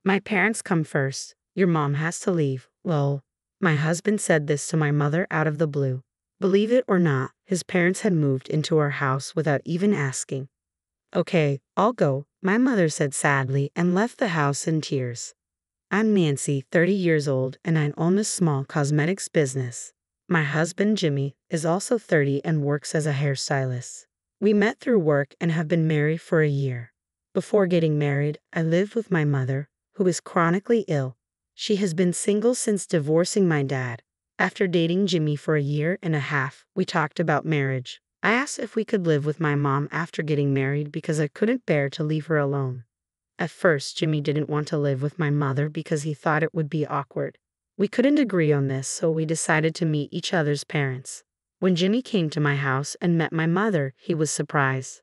My parents come first. Your mom has to leave. Lol. My husband said this to my mother out of the blue. Believe it or not, his parents had moved into our house without even asking. Okay, I'll go, my mother said sadly and left the house in tears. I'm Nancy, 30 years old, and I own a small cosmetics business. My husband, Jimmy, is also 30 and works as a hairstylist. We met through work and have been married for a year. Before getting married, I lived with my mother, who is chronically ill. She has been single since divorcing my dad. After dating Jimmy for a year and a half, we talked about marriage. I asked if we could live with my mom after getting married because I couldn't bear to leave her alone. At first, Jimmy didn't want to live with my mother because he thought it would be awkward. We couldn't agree on this, so we decided to meet each other's parents. When Jimmy came to my house and met my mother, he was surprised.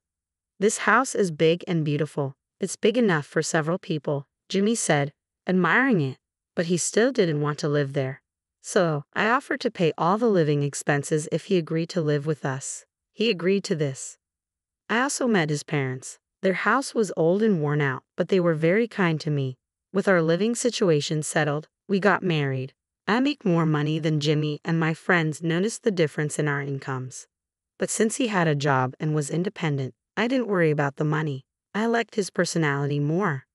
This house is big and beautiful. It's big enough for several people, Jimmy said, admiring it, but he still didn't want to live there. So, I offered to pay all the living expenses if he agreed to live with us. He agreed to this. I also met his parents. Their house was old and worn out, but they were very kind to me. With our living situation settled, we got married. I make more money than Jimmy, and my friends noticed the difference in our incomes. But since he had a job and was independent, I didn't worry about the money. I liked his personality more.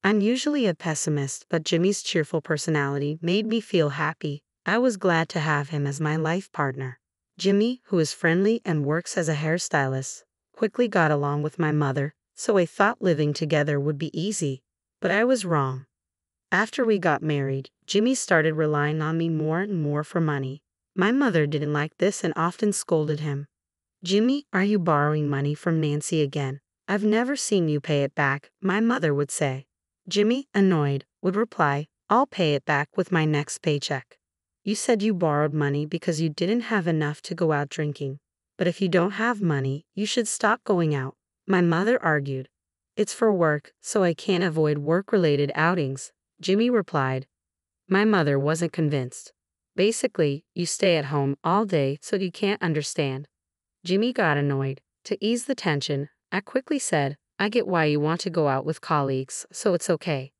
I'm usually a pessimist, but Jimmy's cheerful personality made me feel happy. I was glad to have him as my life partner. Jimmy, who is friendly and works as a hairstylist, quickly got along with my mother, so I thought living together would be easy. But I was wrong. After we got married, Jimmy started relying on me more and more for money. My mother didn't like this and often scolded him. Jimmy, are you borrowing money from Nancy again? I've never seen you pay it back, my mother would say. Jimmy, annoyed, would reply, I'll pay it back with my next paycheck. You said you borrowed money because you didn't have enough to go out drinking. But if you don't have money, you should stop going out, my mother argued. It's for work, so I can't avoid work-related outings, Jimmy replied. My mother wasn't convinced. Basically, you stay at home all day so you can't understand. Jimmy got annoyed. To ease the tension, I quickly said, I get why you want to go out with colleagues, so it's okay.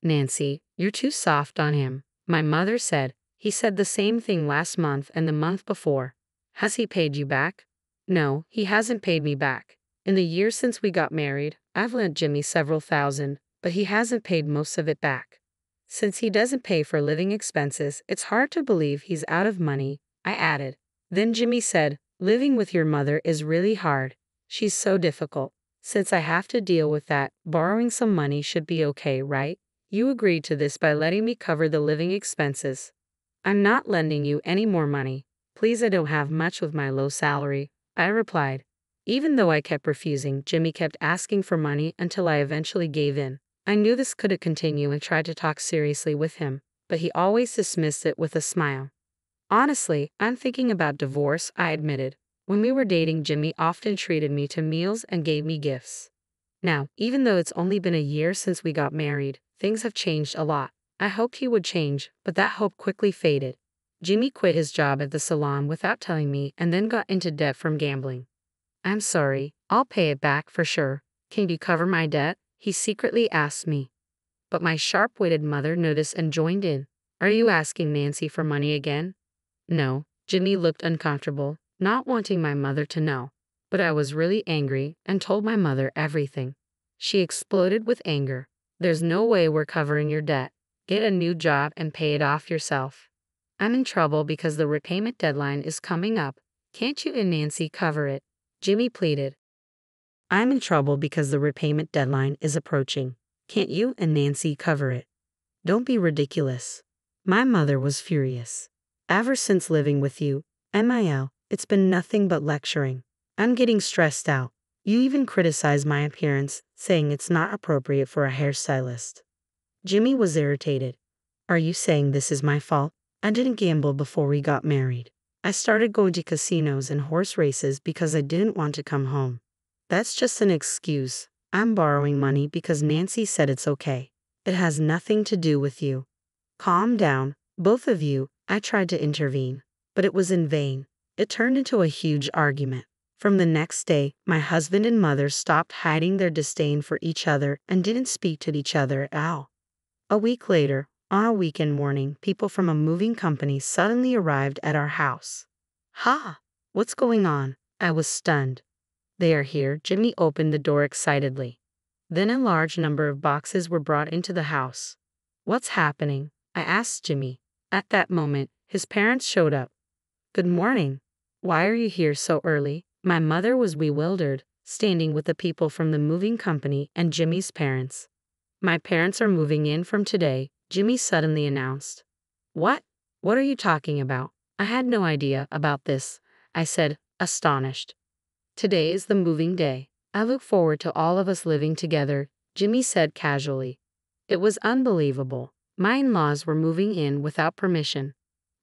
Nancy, you're too soft on him, my mother said. He said the same thing last month and the month before. Has he paid you back? No, he hasn't paid me back. In the years since we got married, I've lent Jimmy several thousand, but he hasn't paid most of it back. Since he doesn't pay for living expenses, it's hard to believe he's out of money, I added. Then Jimmy said, living with your mother is really hard. She's so difficult. Since I have to deal with that, borrowing some money should be okay, right? You agreed to this by letting me cover the living expenses. I'm not lending you any more money. Please, I don't have much with my low salary, I replied. Even though I kept refusing, Jimmy kept asking for money until I eventually gave in. I knew this couldn't continue and tried to talk seriously with him, but he always dismissed it with a smile. Honestly, I'm thinking about divorce, I admitted. When we were dating, Jimmy often treated me to meals and gave me gifts. Now, even though it's only been a year since we got married, things have changed a lot. I hoped he would change, but that hope quickly faded. Jimmy quit his job at the salon without telling me and then got into debt from gambling. I'm sorry, I'll pay it back for sure. Can you cover my debt? He secretly asked me. But my sharp-witted mother noticed and joined in. Are you asking Nancy for money again? No, Jimmy looked uncomfortable, not wanting my mother to know. But I was really angry and told my mother everything. She exploded with anger. There's no way we're covering your debt. Get a new job and pay it off yourself. I'm in trouble because the repayment deadline is coming up. Can't you and Nancy cover it? Jimmy pleaded. I'm in trouble because the repayment deadline is approaching. Can't you and Nancy cover it? Don't be ridiculous. My mother was furious. Ever since living with you, MIL, it's been nothing but lecturing. I'm getting stressed out. You even criticize my appearance, saying it's not appropriate for a hairstylist. Jimmy was irritated. Are you saying this is my fault? I didn't gamble before we got married. I started going to casinos and horse races because I didn't want to come home. That's just an excuse. I'm borrowing money because Nancy said it's okay. It has nothing to do with you. Calm down, both of you. I tried to intervene, but it was in vain. It turned into a huge argument. From the next day, my husband and mother stopped hiding their disdain for each other and didn't speak to each other at all. A week later, on a weekend morning, people from a moving company suddenly arrived at our house. Ha! What's going on? I was stunned. They are here. Jimmy opened the door excitedly. Then a large number of boxes were brought into the house. What's happening? I asked Jimmy. At that moment, his parents showed up. Good morning. Why are you here so early? My mother was bewildered, standing with the people from the moving company and Jimmy's parents. My parents are moving in from today, Jimmy suddenly announced. What? What are you talking about? I had no idea about this, I said, astonished. Today is the moving day. I look forward to all of us living together, Jimmy said casually. It was unbelievable. My in-laws were moving in without permission.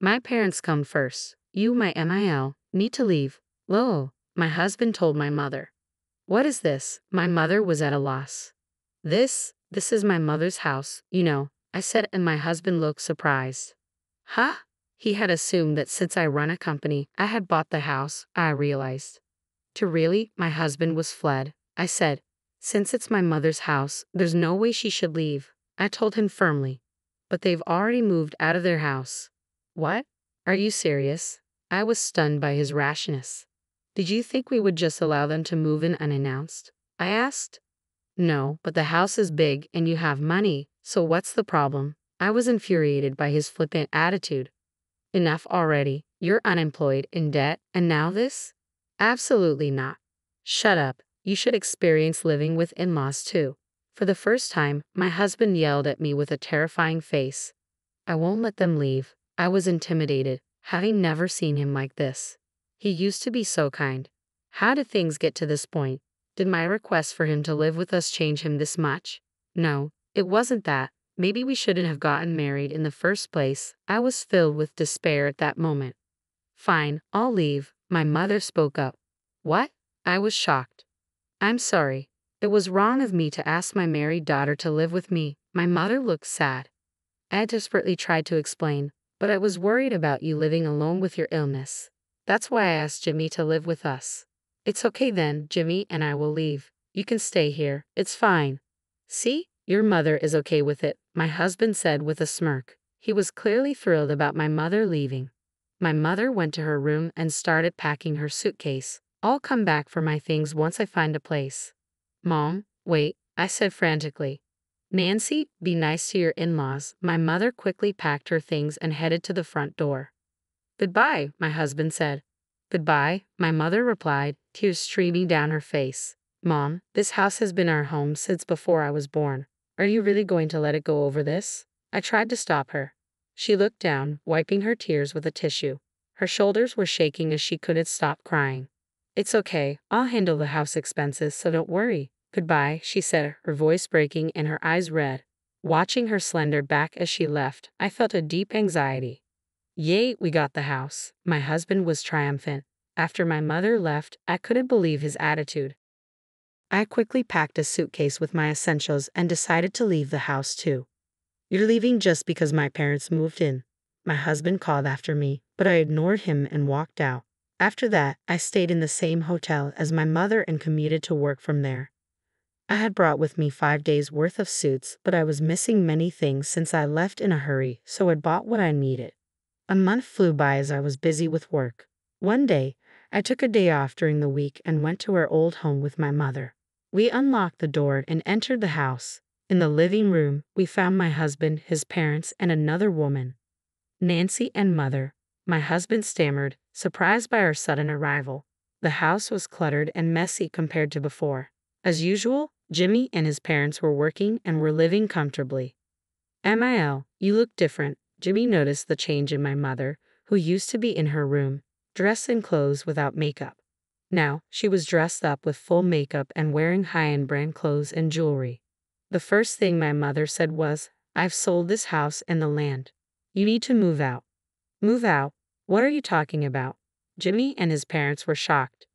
My parents come first. You, my MIL, need to leave. Lo, my husband told my mother. What is this? My mother was at a loss. This is my mother's house, you know, I said, and my husband looked surprised. Huh? He had assumed that since I run a company, I had bought the house, I realized. To really, my husband was fled. I said, since it's my mother's house, there's no way she should leave. I told him firmly. But they've already moved out of their house. What? Are you serious? I was stunned by his rashness. Did you think we would just allow them to move in unannounced? I asked. No, but the house is big and you have money, so what's the problem? I was infuriated by his flippant attitude. Enough already. You're unemployed, in debt, and now this? Absolutely not. Shut up. You should experience living with in-laws too. For the first time, my husband yelled at me with a terrifying face. I won't let them leave. I was intimidated, having never seen him like this. He used to be so kind. How did things get to this point? Did my request for him to live with us change him this much? No, it wasn't that. Maybe we shouldn't have gotten married in the first place. I was filled with despair at that moment. Fine, I'll leave, my mother spoke up. What? I was shocked. I'm sorry. It was wrong of me to ask my married daughter to live with me. My mother looked sad. I desperately tried to explain, but I was worried about you living alone with your illness. That's why I asked Jimmy to live with us. It's okay then, Jimmy and I will leave. You can stay here, it's fine. See, your mother is okay with it, my husband said with a smirk. He was clearly thrilled about my mother leaving. My mother went to her room and started packing her suitcase. I'll come back for my things once I find a place. Mom, wait, I said frantically. Nancy, be nice to your in-laws. My mother quickly packed her things and headed to the front door. Goodbye, my husband said. Goodbye, my mother replied, tears streaming down her face. Mom, this house has been our home since before I was born. Are you really going to let it go over this? I tried to stop her. She looked down, wiping her tears with a tissue. Her shoulders were shaking as she couldn't stop crying. It's okay, I'll handle the house expenses, so don't worry. Goodbye, she said, her voice breaking and her eyes red. Watching her slender back as she left, I felt a deep anxiety. Yay, we got the house. My husband was triumphant. After my mother left, I couldn't believe his attitude. I quickly packed a suitcase with my essentials and decided to leave the house too. You're leaving just because my parents moved in. My husband called after me, but I ignored him and walked out. After that, I stayed in the same hotel as my mother and commuted to work from there. I had brought with me 5 days' worth of suits, but I was missing many things since I left in a hurry, so I bought what I needed. A month flew by as I was busy with work. One day, I took a day off during the week and went to our old home with my mother. We unlocked the door and entered the house. In the living room, we found my husband, his parents, and another woman. Nancy and mother. My husband stammered, surprised by our sudden arrival. The house was cluttered and messy compared to before. As usual, Jimmy and his parents were working and were living comfortably. MIL, you look different. Jimmy noticed the change in my mother, who used to be in her room, dressed in clothes without makeup. Now, she was dressed up with full makeup and wearing high-end brand clothes and jewelry. The first thing my mother said was, I've sold this house and the land. You need to move out. Move out? What are you talking about? Jimmy and his parents were shocked.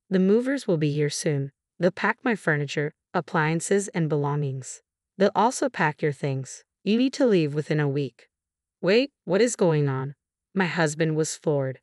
The movers will be here soon. They'll pack my furniture, appliances, and belongings. They'll also pack your things. You need to leave within a week. Wait, what is going on? My husband was floored.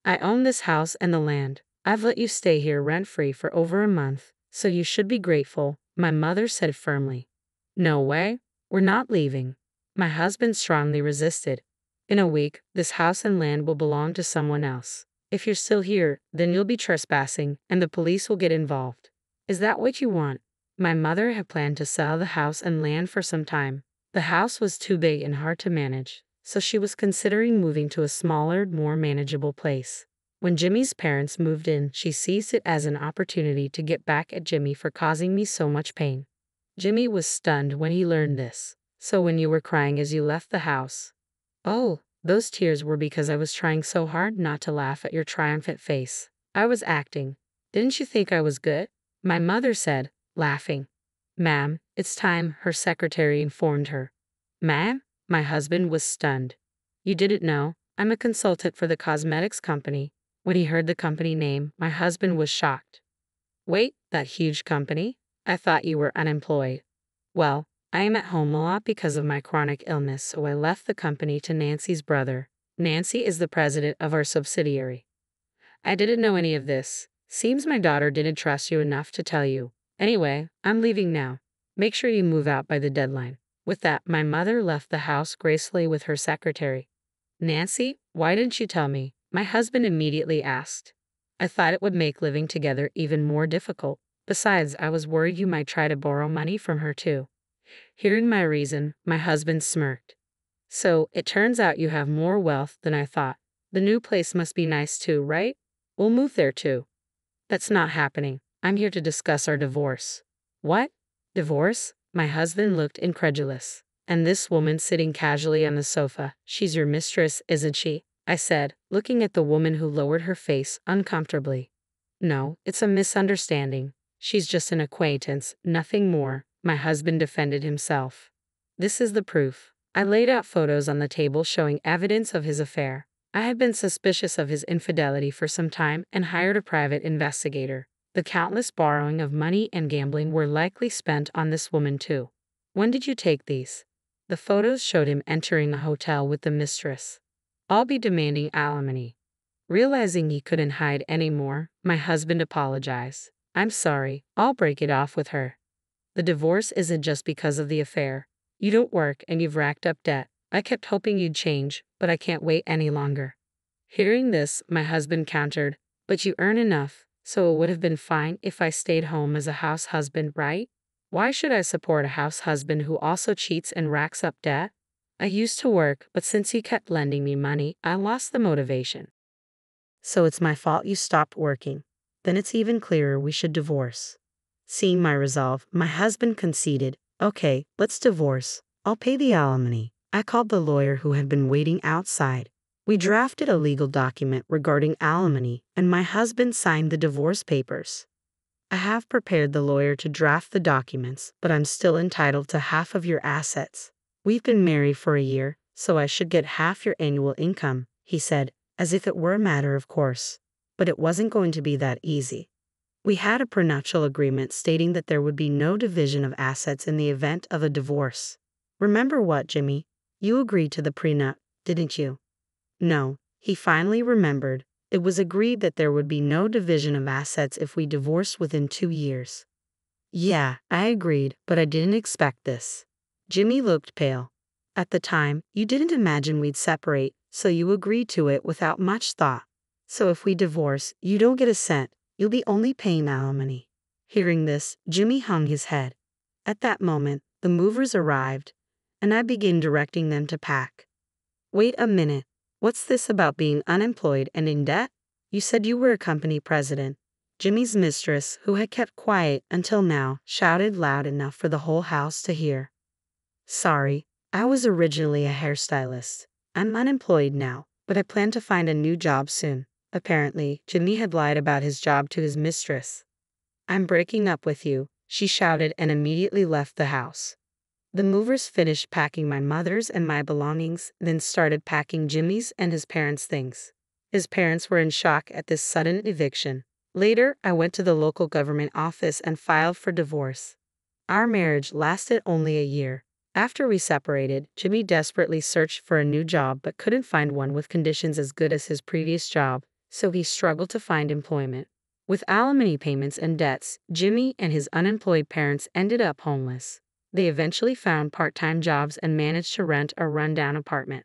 I own this house and the land. I've let you stay here rent-free for over a month, so you should be grateful, my mother said firmly. No way. We're not leaving. My husband strongly resisted. In a week, this house and land will belong to someone else. If you're still here, then you'll be trespassing, and the police will get involved. Is that what you want? My mother had planned to sell the house and land for some time. The house was too big and hard to manage, so she was considering moving to a smaller, more manageable place. When Jimmy's parents moved in, she seized it as an opportunity to get back at Jimmy for causing me so much pain. Jimmy was stunned when he learned this. So when you were crying as you left the house? Oh, those tears were because I was trying so hard not to laugh at your triumphant face. I was acting. Didn't you think I was good? My mother said, laughing. Ma'am, it's time, her secretary informed her. Ma'am? My husband was stunned. You didn't know? I'm a consultant for the cosmetics company. When he heard the company name, my husband was shocked. Wait, that huge company? I thought you were unemployed. Well, I am at home a lot because of my chronic illness, so I left the company to Nancy's brother. Nancy is the president of our subsidiary. I didn't know any of this. Seems my daughter didn't trust you enough to tell you. Anyway, I'm leaving now. Make sure you move out by the deadline. With that, my mother left the house gracefully with her secretary. Nancy, why didn't you tell me? My husband immediately asked. I thought it would make living together even more difficult. Besides, I was worried you might try to borrow money from her too. Hearing my reason, my husband smirked. So, it turns out you have more wealth than I thought. The new place must be nice too, right? We'll move there too. That's not happening. I'm here to discuss our divorce. What? Divorce? My husband looked incredulous. And this woman sitting casually on the sofa, she's your mistress, isn't she? I said, looking at the woman who lowered her face uncomfortably. No, it's a misunderstanding. She's just an acquaintance, nothing more. My husband defended himself. This is the proof. I laid out photos on the table showing evidence of his affair. I had been suspicious of his infidelity for some time and hired a private investigator. The countless borrowing of money and gambling were likely spent on this woman too. When did you take these? The photos showed him entering the hotel with the mistress. I'll be demanding alimony. Realizing he couldn't hide anymore, my husband apologized. I'm sorry, I'll break it off with her. The divorce isn't just because of the affair. You don't work and you've racked up debt. I kept hoping you'd change, but I can't wait any longer. Hearing this, my husband countered, but you earn enough, so it would have been fine if I stayed home as a house husband, right? Why should I support a house husband who also cheats and racks up debt? I used to work, but since you kept lending me money, I lost the motivation. So it's my fault you stopped working. Then it's even clearer we should divorce. Seeing my resolve, my husband conceded, okay, let's divorce. I'll pay the alimony. I called the lawyer who had been waiting outside. We drafted a legal document regarding alimony, and my husband signed the divorce papers. I have prepared the lawyer to draft the documents, but I'm still entitled to half of your assets. We've been married for a year, so I should get half your annual income, he said, as if it were a matter of course. But it wasn't going to be that easy. We had a prenuptial agreement stating that there would be no division of assets in the event of a divorce. Remember what, Jimmy? You agreed to the prenup, didn't you? No, he finally remembered. It was agreed that there would be no division of assets if we divorced within 2 years. Yeah, I agreed, but I didn't expect this. Jimmy looked pale. At the time, you didn't imagine we'd separate, so you agreed to it without much thought. So if we divorce, you don't get a cent. You'll be only paying alimony. Hearing this, Jimmy hung his head. At that moment, the movers arrived, and I began directing them to pack. Wait a minute. What's this about being unemployed and in debt? You said you were a company president. Jimmy's mistress, who had kept quiet until now, shouted loud enough for the whole house to hear. Sorry, I was originally a hairstylist. I'm unemployed now, but I plan to find a new job soon. Apparently, Jimmy had lied about his job to his mistress. I'm breaking up with you, she shouted and immediately left the house. The movers finished packing my mother's and my belongings, then started packing Jimmy's and his parents' things. His parents were in shock at this sudden eviction. Later, I went to the local government office and filed for divorce. Our marriage lasted only a year. After we separated, Jimmy desperately searched for a new job but couldn't find one with conditions as good as his previous job, so he struggled to find employment. With alimony payments and debts, Jimmy and his unemployed parents ended up homeless. They eventually found part-time jobs and managed to rent a rundown apartment.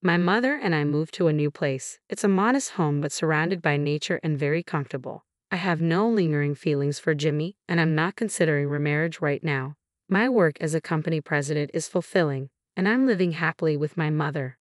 My mother and I moved to a new place. It's a modest home but surrounded by nature and very comfortable. I have no lingering feelings for Jimmy, and I'm not considering remarriage right now. My work as a company president is fulfilling, and I'm living happily with my mother.